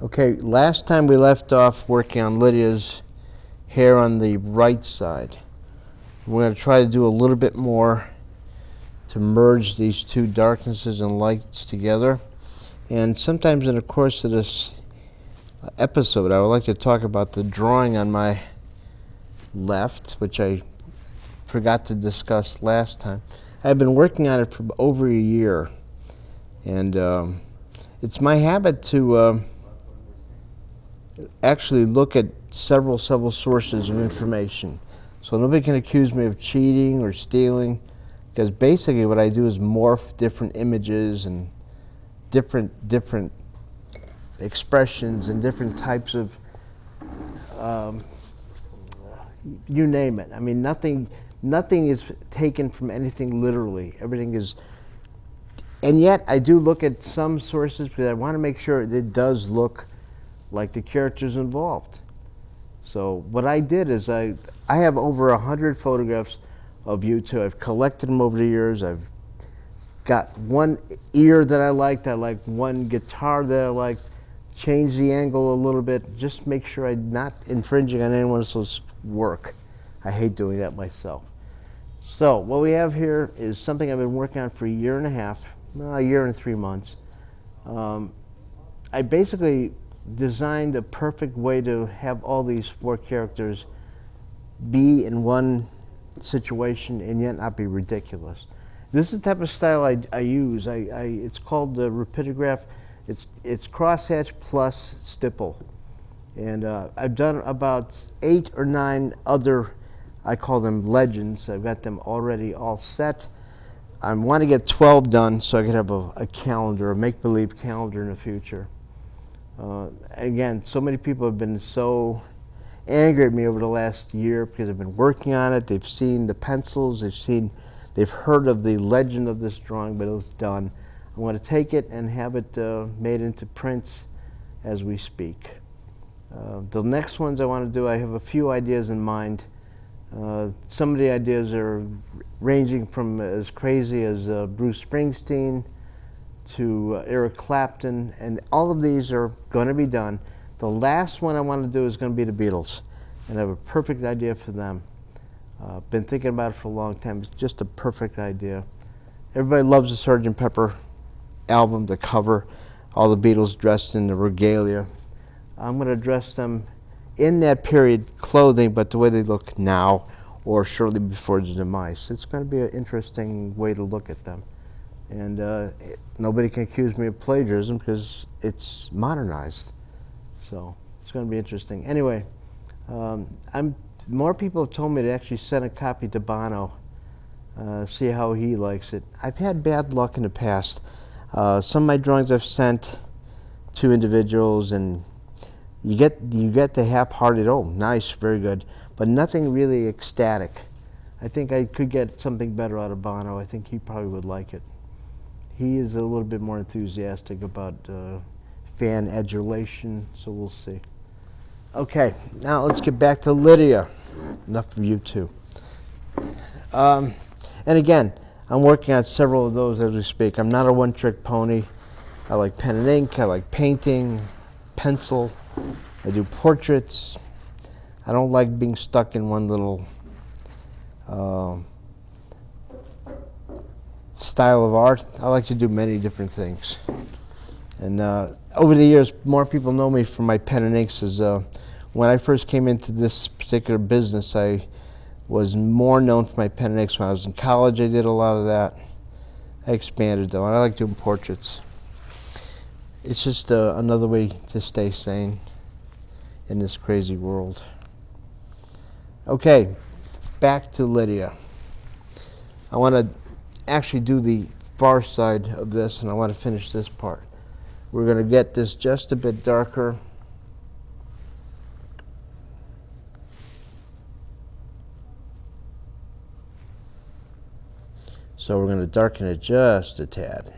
Okay, last time we left off working on Lydia's hair on the right side. We're going to try to do a little bit more to merge these two darknesses and lights together. And sometimes in the course of this episode, I would like to talk about the drawing on my left, which I forgot to discuss last time. I've been working on it for over a year, and it's my habit to actually look at several sources of information. So nobody can accuse me of cheating or stealing, because basically what I do is morph different images and different expressions and different types of you name it. I mean, nothing is taken from anything literally. Everything is, and yet I do look at some sources because I want to make sure it does look like the characters involved. So what I did is I have over 100 photographs of U2. I've collected them over the years. I've got one ear that I liked one guitar that I liked, changed the angle a little bit, just make sure I'm not infringing on anyone else's work. I hate doing that myself. So what we have here is something I've been working on for a year and a half, a year and 3 months. I basically designed a perfect way to have all these 4 characters be in one situation and yet not be ridiculous. This is the type of style I use. It's called the rapidograph. It's crosshatch plus stipple. And I've done about 8 or 9 other, I call them legends. I've got them already all set. I want to get 12 done so I can have a calendar, a make-believe calendar in the future. Again, so many people have been so angry at me over the last year because I've been working on it. They've seen the pencils, they've heard of the legend of this drawing, but it was done. I want to take it and have it made into prints as we speak. The next ones I want to do, I have a few ideas in mind. Some of the ideas are ranging from as crazy as Bruce Springsteen to Eric Clapton, and all of these are going to be done. The last one I want to do is going to be the Beatles, and I have a perfect idea for them. Been thinking about it for a long time. It's just a perfect idea. Everybody loves the Sgt. Pepper album, the cover, all the Beatles dressed in the regalia. I'm going to dress them in that period clothing, but the way they look now or shortly before the demise. It's going to be an interesting way to look at them. And nobody can accuse me of plagiarism because it's modernized. So it's going to be interesting. Anyway, more people have told me to actually send a copy to Bono, see how he likes it. I've had bad luck in the past. Some of my drawings I've sent to individuals, and you get the half-hearted, oh, nice, very good, but nothing really ecstatic. I think I could get something better out of Bono. I think he probably would like it. He is a little bit more enthusiastic about fan adulation, so we'll see. Okay, now let's get back to Lydia. Enough of U2. And again, I'm working on several of those as we speak. I'm not a one-trick pony. I like pen and ink. I like painting, pencil. I do portraits. I don't like being stuck in one little style of art. I like to do many different things. And over the years, more people know me from my pen and inks. When I first came into this particular business, I was more known for my pen and inks. When I was in college, I did a lot of that. I expanded though, and I like doing portraits. It's just another way to stay sane in this crazy world. Okay, back to Lydia. I want to actually do the far side of this, and I want to finish this part. We're going to get this just a bit darker. So we're going to darken it just a tad.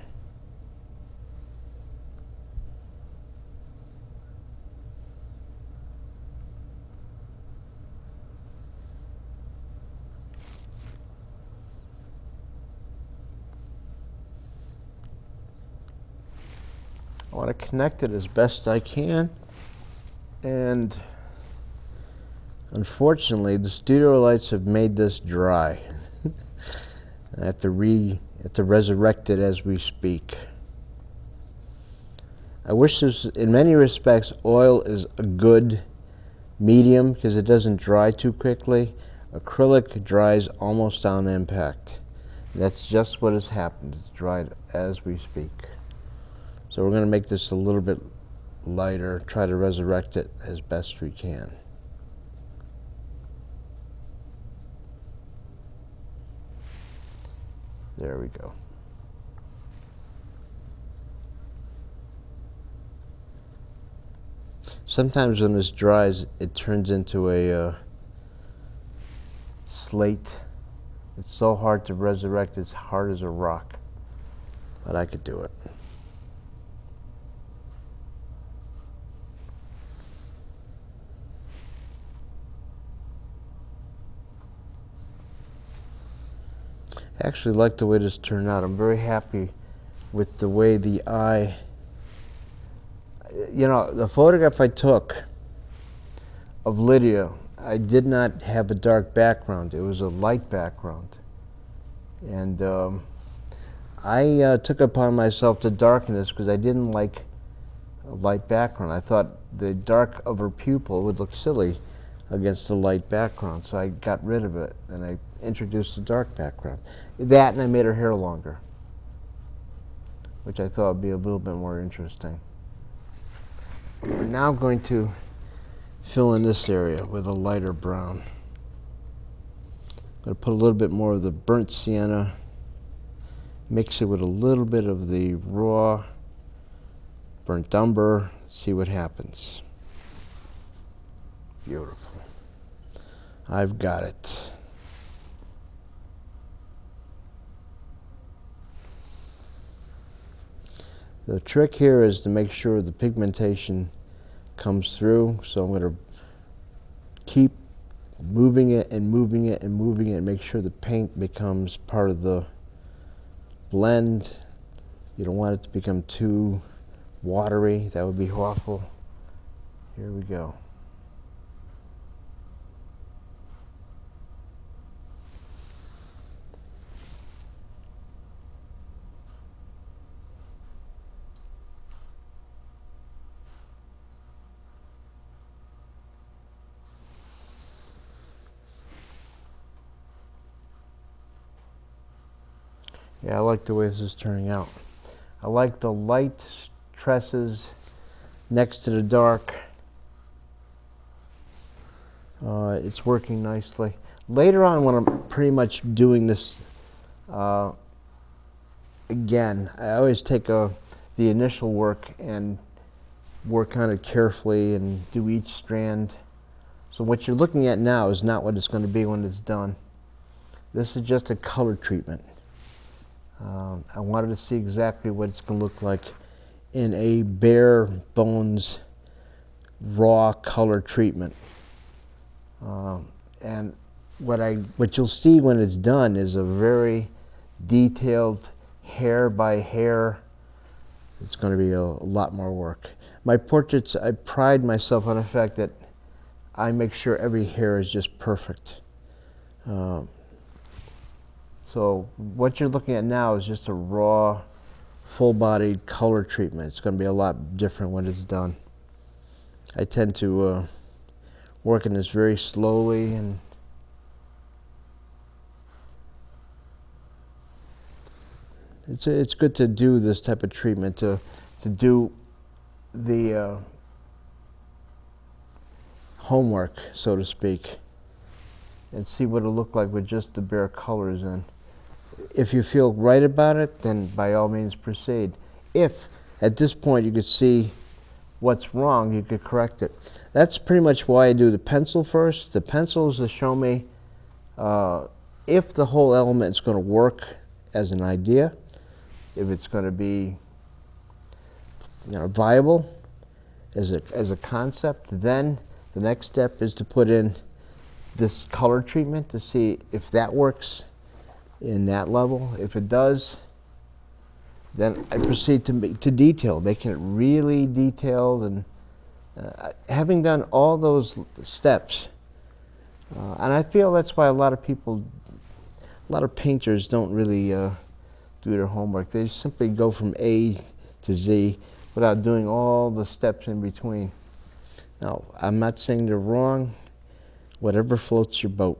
I want to connect it as best I can, and unfortunately the studio lights have made this dry. I have to resurrect it as we speak. I wish this, in many respects, oil is a good medium because it doesn't dry too quickly. Acrylic dries almost on impact. That's just what has happened. It's dried as we speak. So we're going to make this a little bit lighter, try to resurrect it as best we can. There we go. Sometimes when this dries, it turns into a slate. It's so hard to resurrect, it's hard as a rock. But I could do it. I actually like the way this turned out. I'm very happy with the way the eye, you know, the photograph I took of Lydia, I did not have a dark background. It was a light background. And I took upon myself to darken this because I didn't like a light background. I thought the dark of her pupil would look silly against the light background, so I got rid of it and I introduced a dark background. That, and I made her hair longer, which I thought would be a little bit more interesting. We're now going to fill in this area with a lighter brown. I'm going to put a little bit more of the burnt sienna, mix it with a little bit of the raw burnt umber, see what happens. Beautiful. I've got it. The trick here is to make sure the pigmentation comes through, so I'm going to keep moving it and moving it and moving it and make sure the paint becomes part of the blend. You don't want it to become too watery. That would be awful. Here we go. Yeah, I like the way this is turning out. I like the light tresses next to the dark. It's working nicely. Later on, when I'm pretty much doing this again, I always take the initial work and work on it carefully and do each strand. So what you're looking at now is not what it's going to be when it's done. This is just a color treatment. I wanted to see exactly what it's going to look like in a bare bones raw color treatment. And what you'll see when it's done is a very detailed hair by hair. It's going to be a lot more work. My portraits, I pride myself on the fact that I make sure every hair is just perfect. So what you're looking at now is just a raw, full-bodied color treatment. It's going to be a lot different when it's done. I tend to work in this very slowly, and it's good to do this type of treatment, to do the homework, so to speak, and see what it'll look like with just the bare colors in. If you feel right about it, then by all means proceed. If at this point you could see what's wrong, you could correct it. That's pretty much why I do the pencil first. The pencil is to show me if the whole element is going to work as an idea, if it's going to be viable as a concept. Then the next step is to put in this color treatment to see if that works in that level. If it does, then I proceed to detail, making it really detailed, and having done all those steps, and I feel that's why a lot of painters don't really do their homework. They simply go from A to Z without doing all the steps in between. Now, I'm not saying they're wrong. Whatever floats your boat.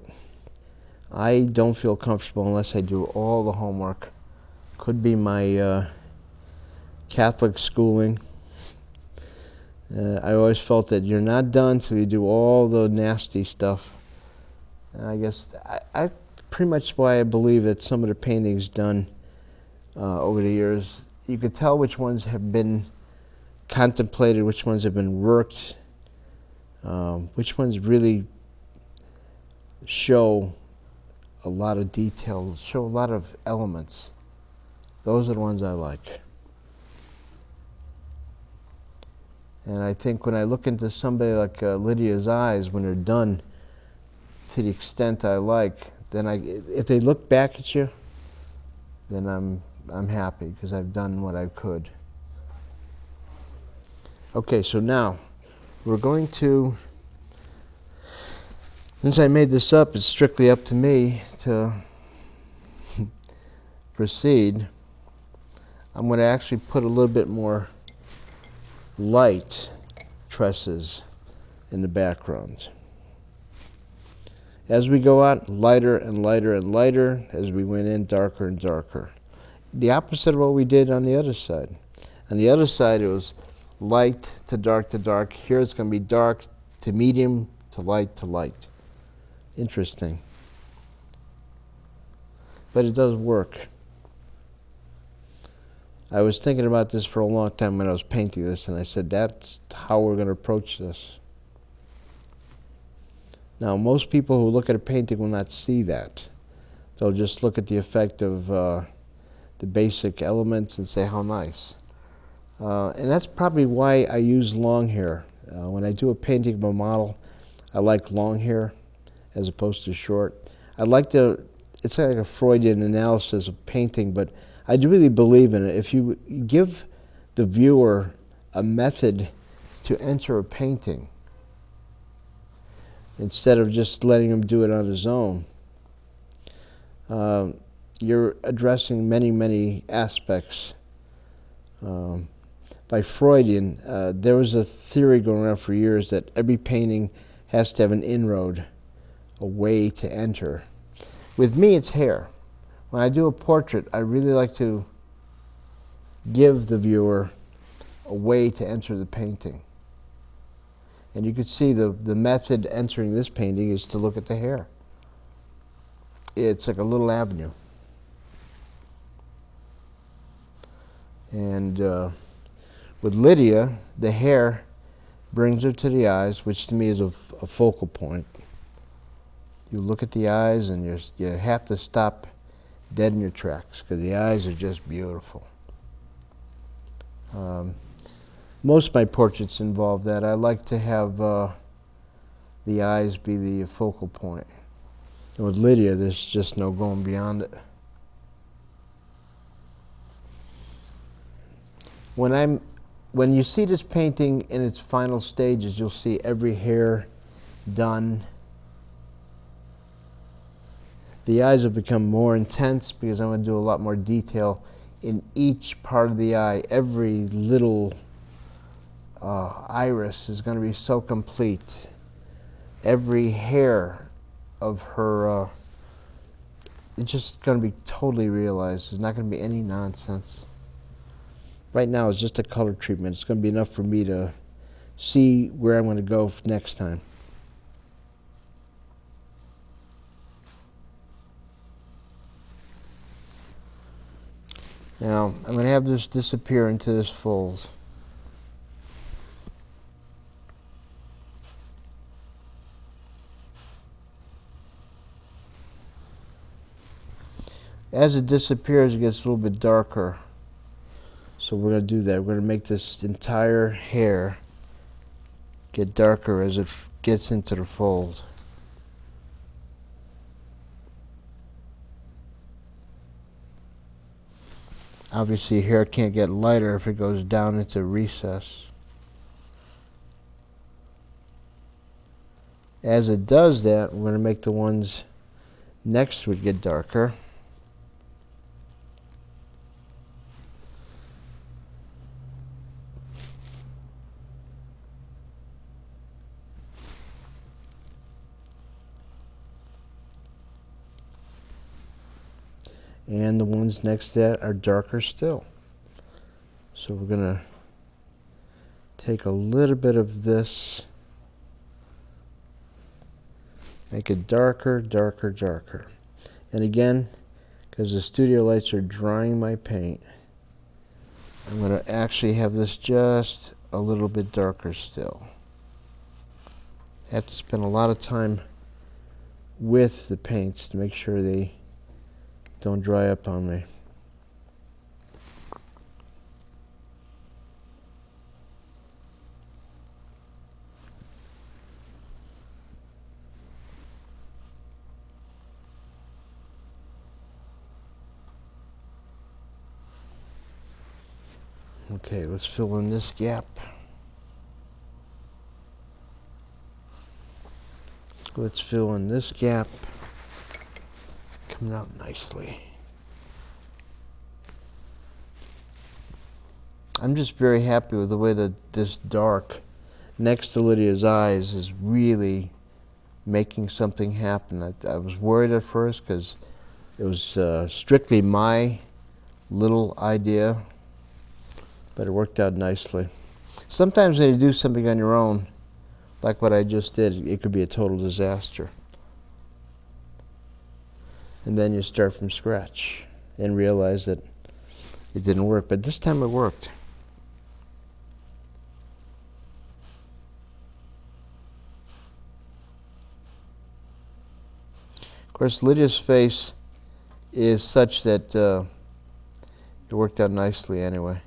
I don't feel comfortable unless I do all the homework. Could be my Catholic schooling. I always felt that you're not done till you do all the nasty stuff. And I guess I pretty much why I believe that some of the paintings done over the years, you could tell which ones have been contemplated, which ones have been worked, which ones really show a lot of details, show a lot of elements. Those are the ones I like. And I think when I look into somebody like Lydia's eyes, when they're done to the extent I like, then if they look back at you, then I'm happy because I've done what I could. Okay, so now we're going to, since I made this up, it's strictly up to me to proceed. I'm going to actually put a little bit more light tresses in the background. As we go out, lighter and lighter and lighter. As we went in, darker and darker. The opposite of what we did on the other side. On the other side, it was light to dark to dark. Here it's going to be dark to medium to light to light. Interesting. But it does work. I was thinking about this for a long time when I was painting this, and I said, that's how we're going to approach this. Now, most people who look at a painting will not see that. They'll just look at the effect of the basic elements and say, how nice. And that's probably why I use long hair. When I do a painting of a model, I like long hair as opposed to short. I like to, it's like a Freudian analysis of painting, but I do really believe in it. If you give the viewer a method to enter a painting, instead of just letting him do it on his own, you're addressing many, many aspects. By Freudian, there was a theory going around for years that every painting has to have an inroad, a way to enter. With me, it's hair. When I do a portrait, I really like to give the viewer a way to enter the painting. And you could see the method entering this painting is to look at the hair. It's like a little avenue. And with Lydia, the hair brings her to the eyes, which to me is a focal point. You look at the eyes and you have to stop dead in your tracks because the eyes are just beautiful. Most of my portraits involve that. I like to have the eyes be the focal point. And with Lydia, there's just no going beyond it. When you see this painting in its final stages, you'll see every hair done. The eyes have become more intense because I'm going to do a lot more detail in each part of the eye. Every little iris is going to be so complete. Every hair of her, it's just going to be totally realized. There's not going to be any nonsense. Right now it's just a color treatment. It's going to be enough for me to see where I'm going to go next time. Now, I'm going to have this disappear into this fold. As it disappears, it gets a little bit darker. So we're going to do that. We're going to make this entire hair get darker as it gets into the fold. Obviously hair can't get lighter if it goes down into recess. As it does that, we're going to make the ones next to it get darker. And the ones next to that are darker still. So we're going to take a little bit of this, make it darker, darker, darker. And again, because the studio lights are drying my paint, I'm going to actually have this just a little bit darker still. I have to spend a lot of time with the paints to make sure they don't dry up on me. Okay, let's fill in this gap. Let's fill in this gap. Coming out nicely. I'm just very happy with the way that this dark next to Lydia's eyes is really making something happen. I was worried at first because it was strictly my little idea, but it worked out nicely. Sometimes when you do something on your own, like what I just did, it could be a total disaster. And then you start from scratch and realize that it didn't work. But this time it worked. Of course, Lydia's face is such that it worked out nicely anyway.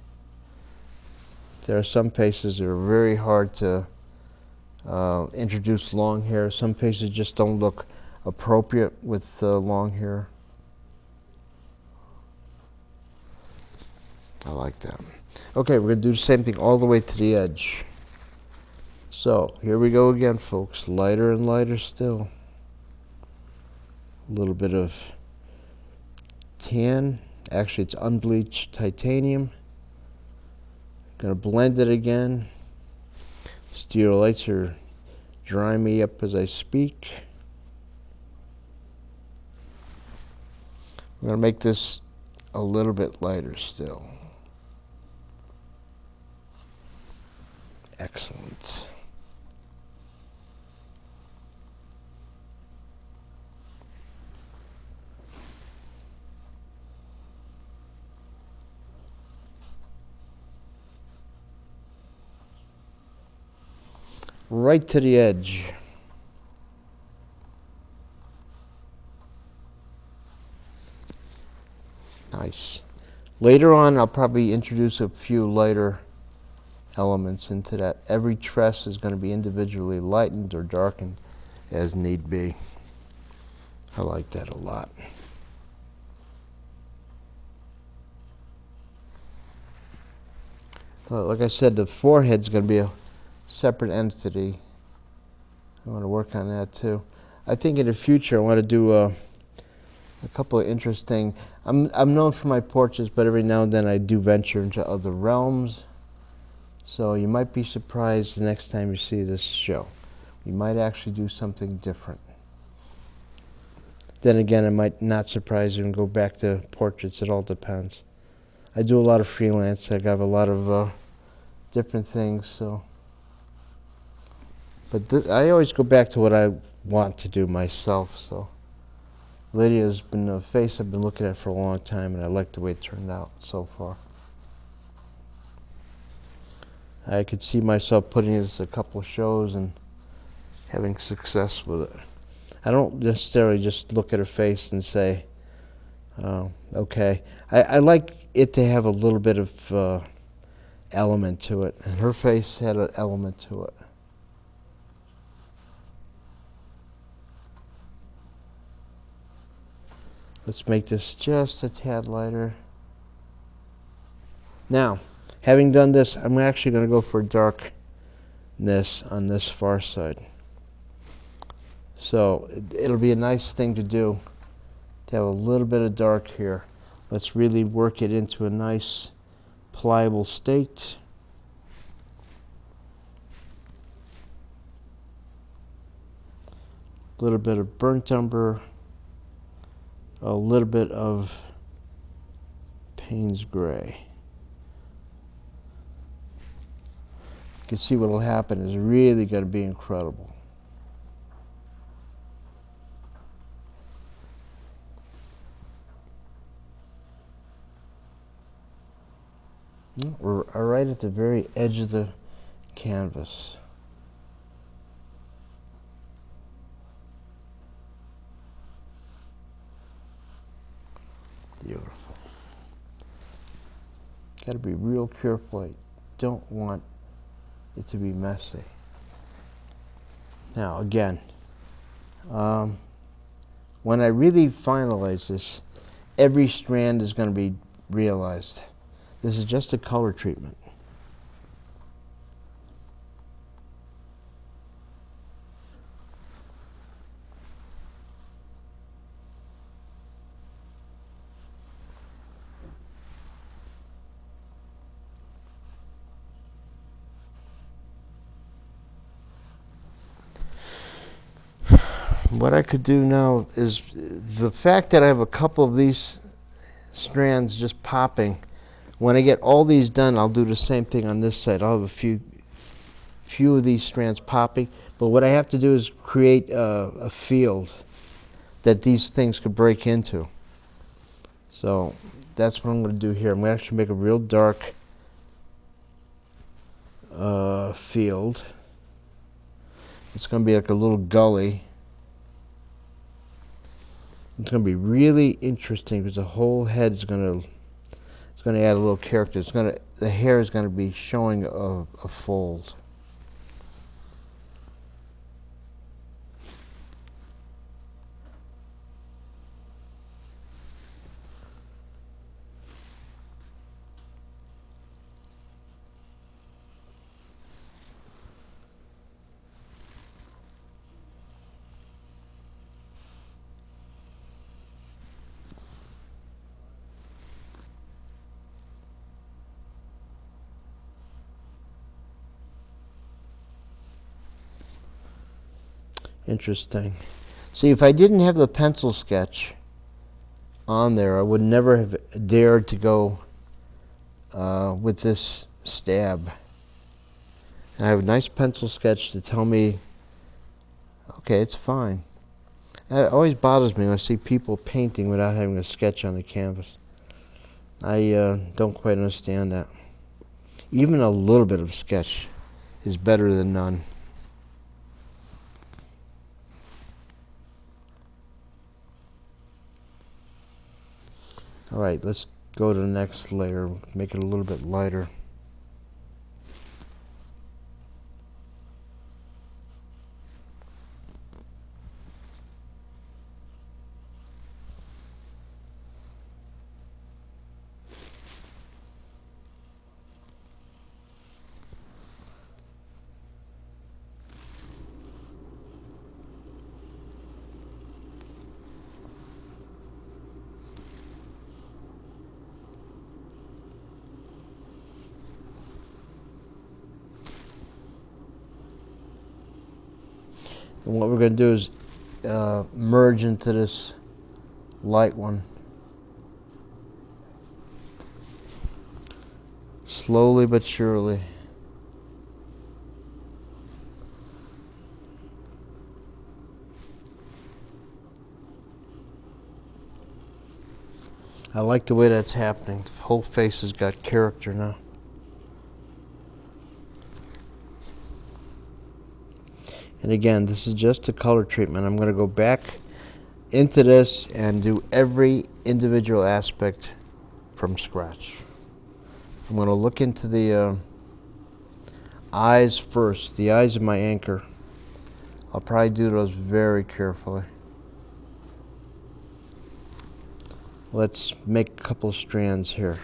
There are some faces that are very hard to introduce long hair. Some faces just don't look appropriate with long hair. I like that. Okay, we're going to do the same thing all the way to the edge. So here we go again, folks. Lighter and lighter still. A little bit of tan. Actually, it's unbleached titanium. Going to blend it again. Studio lights are drying me up as I speak. I'm going to make this a little bit lighter still. Excellent. Right to the edge. Nice. Later on, I'll probably introduce a few lighter elements into that. Every tress is going to be individually lightened or darkened as need be. I like that a lot. Well, like I said, the forehead's going to be a separate entity. I want to work on that too. I think in the future I want to do a couple of interesting, I'm known for my portraits, but every now and then I do venture into other realms. So you might be surprised the next time you see this show. We might actually do something different. Then again, it might not surprise you and go back to portraits. It all depends. I do a lot of freelance. I have a lot of different things. So, but I always go back to what I want to do myself. So Lydia's been a face I've been looking at for a long time, and I like the way it turned out so far. I could see myself putting this a couple of shows and having success with it. I don't necessarily just look at her face and say, okay. I like it to have a little bit of element to it, and her face had an element to it. Let's make this just a tad lighter. Now, having done this, I'm actually going to go for darkness on this far side. So it'll be a nice thing to do, to have a little bit of dark here. Let's really work it into a nice pliable state. A little bit of burnt umber, a little bit of Payne's gray. You can see what will happen is really going to be incredible. We're right at the very edge of the canvas. Beautiful. Got to be real careful. I don't want it to be messy. Now again, when I really finalize this, every strand is going to be realized. This is just a color treatment. What I could do now is, the fact that I have a couple of these strands just popping, when I get all these done, I'll do the same thing on this side. I'll have a few of these strands popping, but what I have to do is create a field that these things could break into. So that's what I'm going to do here. I'm going to actually make a real dark field. It's going to be like a little gully. It's going to be really interesting because the whole head is going to add a little character. The hair is going to be showing a fold. Interesting. See, if I didn't have the pencil sketch on there, I would never have dared to go with this stab. And I have a nice pencil sketch to tell me, okay, it's fine. It always bothers me when I see people painting without having a sketch on the canvas. I don't quite understand that. Even a little bit of sketch is better than none. All right, let's go to the next layer, make it a little bit lighter. And what we're going to do is merge into this light one. Slowly but surely. I like the way that's happening. The whole face has got character now. And again, this is just a color treatment. I'm going to go back into this and do every individual aspect from scratch. I'm going to look into the eyes first. The eyes are my anchor. I'll probably do those very carefully. Let's make a couple strands here.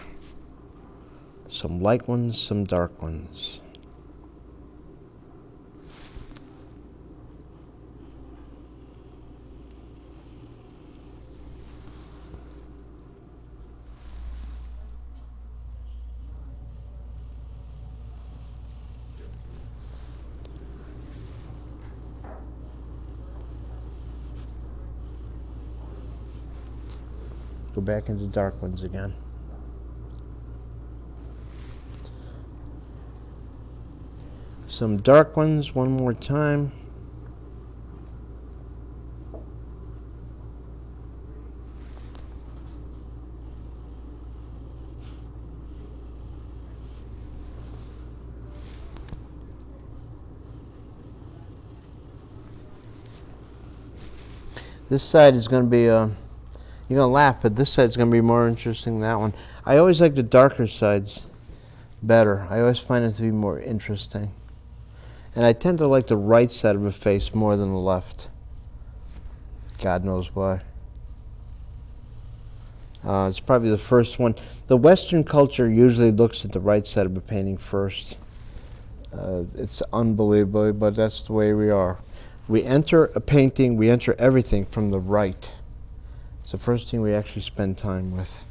Some light ones, some dark ones. Go back into dark ones again. Some dark ones one more time. This side is going to be, you're going to laugh, but this side's going to be more interesting than that one. I always like the darker sides better. I always find it to be more interesting. And I tend to like the right side of a face more than the left. God knows why. It's probably the first one. The Western culture usually looks at the right side of a painting first. It's unbelievable, but that's the way we are. We enter a painting, we enter everything from the right. It's the first thing we actually spend time with.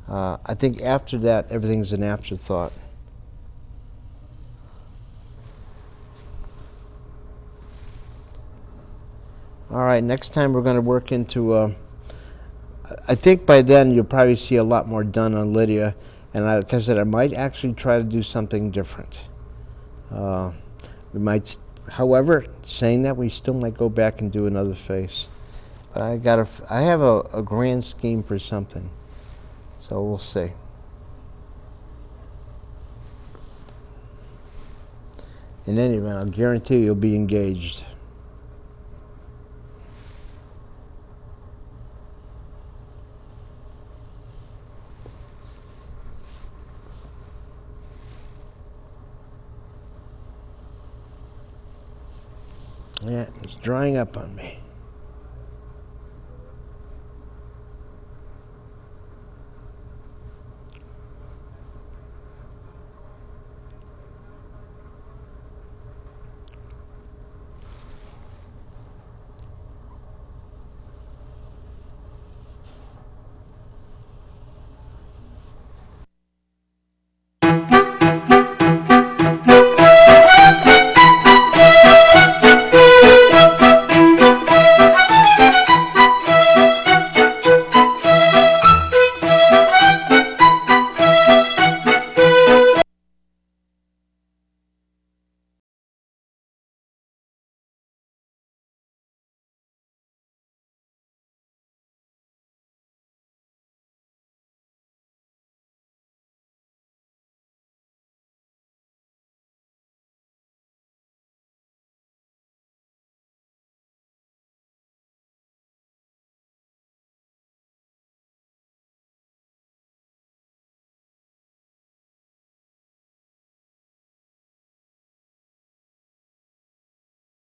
I think after that, everything's an afterthought. All right, next time we're going to work into, I think by then you'll probably see a lot more done on Lydia. And like I said, I might actually try to do something different. We might, however, saying that, we still might go back and do another face. But I have a grand scheme for something. So we'll see. In any event, I'll guarantee you'll be engaged. Yeah, it's drying up on me.